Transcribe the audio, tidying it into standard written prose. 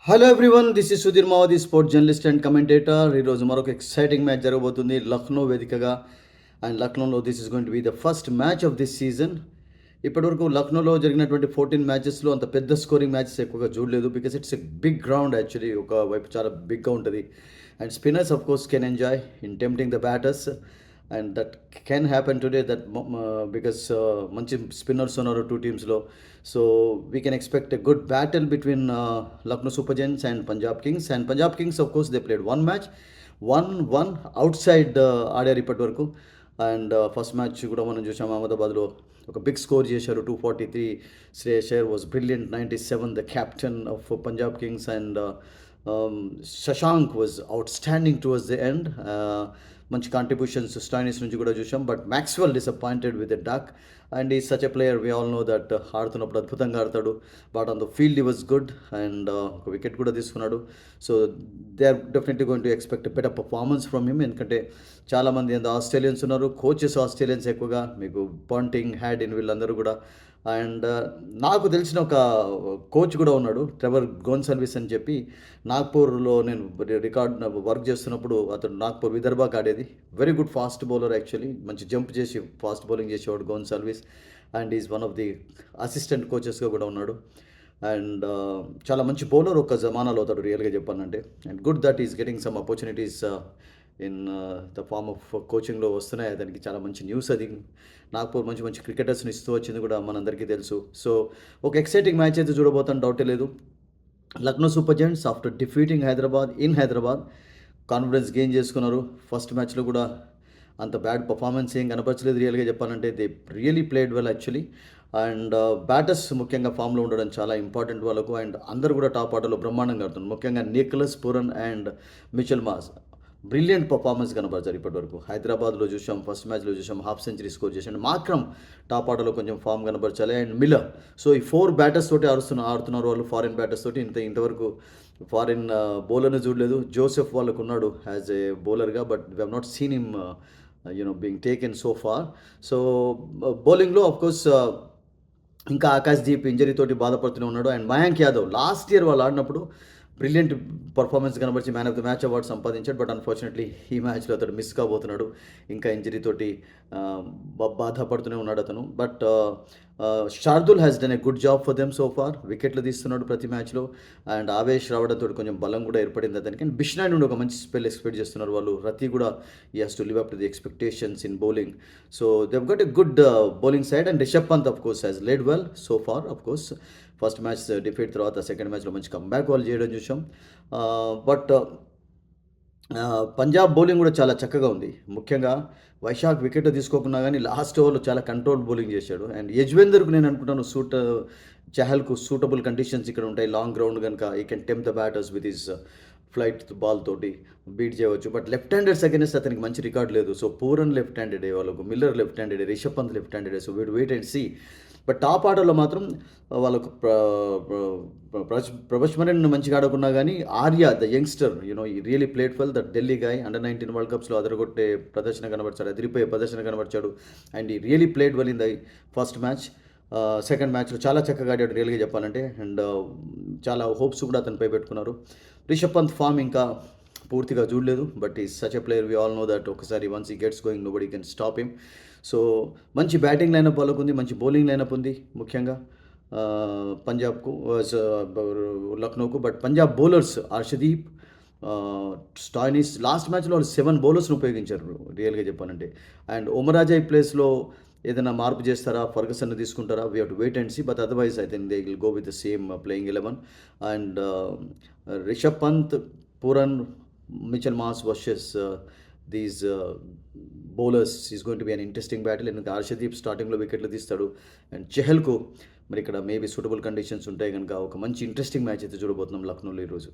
Hello everyone, this is Sudheer Mavadi, sports journalist and commentator. ఈరోజు మరొక exciting match జరగబోతుంది లక్నో వేదికగా. అండ్ లక్నోలో this is going to be the first match of this season. ఇప్పటివరకు లక్నోలో జరిగినటువంటి 14 మ్యాచెస్లో అంత పెద్ద స్కోరింగ్ మ్యాచెస్ ఎక్కువగా చూడలేదు, because it's a big ground actually. ఒక వైపు చాలా బిగ్గా ఉంటుంది and spinners of course can enjoy in tempting the batters. And that can happen today that because మంచి స్పిన్నర్స్ ఉన్నారు టూ టీమ్స్లో. So we can expect a good battle between Lucknow Super Giants and Punjab Kings. And Punjab Kings, of course, they played one match, 1-1 outside ఆడారు ఇప్పటి వరకు. And first match కూడా మనం చూసాం, అహ్మదాబాద్లో ఒక బిగ్ స్కోర్ చేశారు 243. Shreyas Iyer was brilliant, 97, the captain of Punjab Kings. And Shashank was outstanding towards the end. మంచి కాంట్రిబ్యూషన్స్ స్టాయినిస్ నుంచి కూడా చూసాం. But Maxwell disappointed with a duck. And he such a player, we all know that ఆడుతున్నప్పుడు అద్భుతంగా ఆడతాడు, but on the field he was good. And ఒక wicket కూడా తీసుకున్నాడు. So they are definitely going to expect better performance from him. ఎందుకంటే చాలామంది Australians ఉన్నారు, coaches Australians ఎక్కువగా, మీకు పాంటింగ్, హ్యాడిన్, వీళ్ళందరూ కూడా. అండ్ నాకు తెలిసిన ఒక కోచ్ కూడా ఉన్నాడు, ట్రెవర్ గోన్సాల్విస్ అని చెప్పి. నాగ్పూర్లో నేను వర్క్ చేస్తున్నప్పుడు అతను నాగ్పూర్ విదర్భాకి ఆడేది. Very good fast bowler actually, మంచి జంప్ చేసి ఫాస్ట్ బౌలింగ్ చేసేవాడు Gonsalves. And is one of the assistant కోచెస్గా కూడా ఉన్నాడు. అండ్ చాలా మంచి బౌలర్ ఒక జమానాలో అవుతాడు రియల్గా చెప్పాలంటే. And good that is getting some opportunities in the form of కోచింగ్లో వస్తున్నాయి. దానికి చాలా మంచి న్యూస్ అది. నాగ్పూర్ మంచి మంచి క్రికెటర్స్ని ఇస్తూ వచ్చింది కూడా మనందరికీ తెలుసు. సో ఒక ఎక్సైటింగ్ మ్యాచ్ అయితే చూడబోతాను, డౌటే లేదు. Lucknow super giants after defeating Hyderabad in Hyderabad confidence gain చేసుకున్నారు. ఫస్ట్ మ్యాచ్లో కూడా అంత బ్యాడ్ పర్ఫార్మెన్స్ ఏం కనపరచలేదు రియల్గా చెప్పాలంటే. They really played well actually. And batters ముఖ్యంగా ఫామ్లో ఉండడం చాలా ఇంపార్టెంట్ వాళ్ళకు. అండ్ అందరూ కూడా టాప్ ఆటలో బ్రహ్మాండంగా ఆడుతున్నారు, ముఖ్యంగా Nicholas Pooran and Mitchell Marsh brilliant performance కనబడతారు ఇప్పటివరకు. హైదరాబాద్లో చూసాం, ఫస్ట్ మ్యాచ్లో చూసాం, హాఫ్ సెంచరీ స్కోర్ చేసాడు. మాక్రమ్ టాప్ ఆటలో కొంచెం ఫామ్ కనబరచాలి, అండ్ మిల్లర్. సో ఈ 4 బ్యాటర్స్ తోటి ఆడుతున్నారు వాళ్ళు, ఫారిన్ బ్యాటర్స్ తోటి. ఇంతవరకు ఫారిన్ బౌలర్ని చూడలేదు. జోసెఫ్ వాళ్ళకు ఉన్నాడు యాజ్ ఏ బౌలర్గా, but we have not seen him being taken so far. So బౌలింగ్లో ఆఫ్కోర్స్ ఇంకా ఆకాశ్దీప్ ఇంజరీ తోటి బాధపడుతూనే ఉన్నాడు. And Mayank Yadav last year వాళ్ళు ఆడినప్పుడు బ్రిలియంట్ పర్ఫార్మెన్స్ కనబరిచి man of the match award సంపాదించాడు. బట్ అన్ఫార్చునేట్లీ ఈ మ్యాచ్లో అతడు మిస్ కాబోతున్నాడు, ఇంకా ఇంజరీతోటి బాధపడుతూనే ఉన్నాడు అతను. But Shardul has done a good job for them so far. వికెట్లు తీస్తున్నాడు ప్రతి మ్యాచ్లో. అండ్ ఆవేష్ రావడంతో కొంచెం బలం కూడా ఏర్పడింది అతనికి. అండ్ బిష్నాయ్ నుండి ఒక మంచి స్పెల్ ఎక్స్పెక్ట్ చేస్తున్నారు వాళ్ళు. రతి కూడా ఈ has to live up to the expectations in bowling. So they got a good bowling side. And Rishabh Pant of course has led well so far. Of course first match defeat తర్వాత second మ్యాచ్లో మంచి comeback వాళ్ళు చేయడం చూసాం. But Punjab bowling కూడా చాలా చక్కగా ఉంది. ముఖ్యంగా వైశాఖ్ వికెట్ తీసుకోకున్నా కానీ లాస్ట్ ఓవర్లో చాలా కంట్రోల్ బౌలింగ్ చేశాడు. అండ్ యజ్వేందర్కు నేను అనుకుంటాను చహల్కు సూటబుల్ కండిషన్స్ ఇక్కడ ఉంటాయి. లాంగ్ గ్రౌండ్ కనుక he can tempt the batters with his flight ball తోటి బీట్ చేయవచ్చు. బట్ లెఫ్ట్ హ్యాండెడ్స్ అగైనెస్ట్ అతనికి మంచి రికార్డ్ లేదు. సో పూరన్ లెఫ్ట్ హ్యాండెడే, వాళ్ళకు మిల్లర్ లెఫ్ట్ హ్యాండెడే, రిషబ్ పంత్ లెఫ్ట్ హ్యాండెడే. సో వీడు wait and see. But top ఆటలో మాత్రం వాళ్ళకు ప్రభశ్మరన్ మంచిగా ఆడకున్నా కానీ Arya the youngster he really played well. That Delhi guy under world కప్స్లో అదరగొట్టే ప్రదర్శన కనబర్చాడు, అదిరిపోయే ప్రదర్శన కనబర్చాడు. అండ్ ఈ really played well in the first match. Second మ్యాచ్లో చాలా చక్కగా ఆడాడు రియల్గా చెప్పాలంటే. అండ్ చాలా హోప్స్ కూడా అతనిపై పెట్టుకున్నారు. రిషబ్ పంత్ ఫామ్ ఇంకా పూర్తిగా చూడలేదు, but he such a player, we all know that ఒకసారి once he gets going nobody can stop him. So మంచి బ్యాటింగ్ లైనప్ వాళ్ళకు ఉంది, మంచి బౌలింగ్ లైనప్ ఉంది ముఖ్యంగా పంజాబ్కు, లక్నోకు. But Punjab bowlers Harshdeep, Stoinis last మ్యాచ్లో వాళ్ళు 7 బౌలర్స్ని ఉపయోగించారు రియల్గా చెప్పాలంటే. అండ్ ఒమరాజా ప్లేస్లో ఏదైనా మార్పు చేస్తారా, ఫర్గసన్ తీసుకుంటారా, we have to wait and see. But otherwise I think they will go with the same playing 11. And Rishabh Pant, Pooran, Mitchell Marsh versus these bowlers is going to be an interesting battle. ఎందుకంటే హర్షదీప్ స్టార్టింగ్లో వికెట్లు తీస్తాడు. And చెహల్కు మరి ఇక్కడ maybe suitable conditions ఉంటాయి కనుక ఒక మంచి ఇంట్రెస్టింగ్ మ్యాచ్ అయితే చూడబోతున్నాం లక్నోలో ఈరోజు.